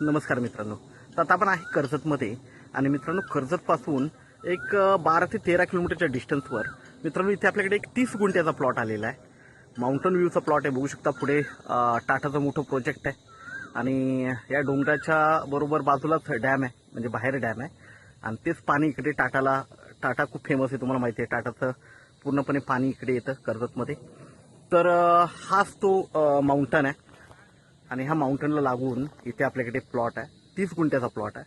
नमस्कार मित्रांनो. तर आता आपण आहे कर्जतमध्ये आणि मित्रांनो कर्जतपासून एक 12 ते 13 किलोमीटरच्या डिस्टन्सवर मित्रांनो इथे आपल्याकडे एक 30 गुंठ्याचा प्लॉट आलेला आहे. माउंटन व्ह्यूचा प्लॉट आहे. बघू शकता पुढे टाटाचं मोठं प्रोजेक्ट आहे आणि या डोंगराच्या बरोबर बाजूलाच डॅम आहे, म्हणजे बाहेर डॅम आहे आणि तेच पाणी इकडे टाटा खूप फेमस आहे, तुम्हाला माहिती आहे. टाटाचं पूर्णपणे पाणी इकडे येतं कर्जतमध्ये. तर हाच तो माउंटन आहे आणि ह्या माउंटनला लागून इथे आपल्याकडे प्लॉट आहे. 30 गुंठ्याचा प्लॉट आहे.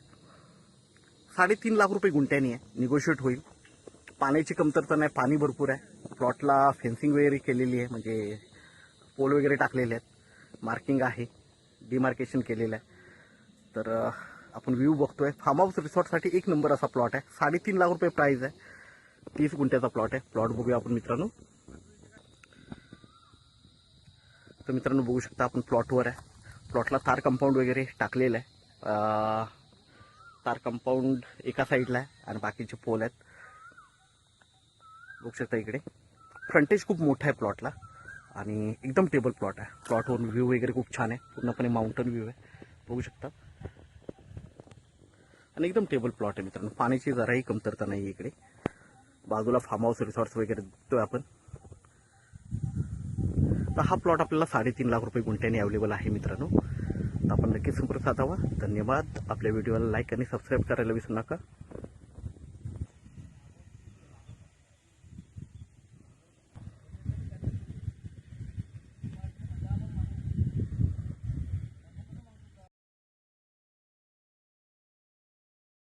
3.5 लाख रुपये गुंठ्यानी आहे. निगोशिएट होईल. पाण्याची कमतरता नाही, पाणी भरपूर आहे. प्लॉटला फेन्सिंग वगैरे केलेली आहे, म्हणजे पोल वगैरे टाकलेले आहेत, मार्किंग आहे, डिमार्केशन केलेलं आहे. तर आपण व्ह्यू बघतोय. फार्म हाऊस रिसॉर्टसाठी एक नंबर असा प्लॉट आहे. 3.5 लाख रुपये प्राईज आहे. 30 गुंठ्याचा प्लॉट आहे. प्लॉट बघूया आपण मित्रांनो. तर मित्रांनो बघू शकता आपण प्लॉटवर आहे. प्लॉटला तार कंपाऊंड वगैरे टाकलेलं आहे. तार कंपाऊंड एका साईडला आहे आणि बाकीचे पोल आहेत. बघू शकता इकडे फ्रंटेज खूप मोठा आहे प्लॉटला आणि एकदम टेबल प्लॉट आहे. प्लॉटवरून व्ह्यू वगैरे खूप छान आहे. पूर्णपणे माउंटन व्ह्यू आहे, बघू शकता. आणि एकदम टेबल प्लॉट आहे मित्रांनो. पाण्याची जराही कमतरता नाही इकडे. बाजूला फार्म हाऊस रिसॉर्ट्स वगैरे बघतोय आपण. तर हा प्लॉट आपल्याला 3.5 लाख रुपये गुंठ्याने अवेलेबल आहे मित्रांनो. तर आपण नक्कीच संपर्क साधावा. धन्यवाद. आपल्या व्हिडिओला लाईक आणि सबस्क्राईब करायला विसरू नका.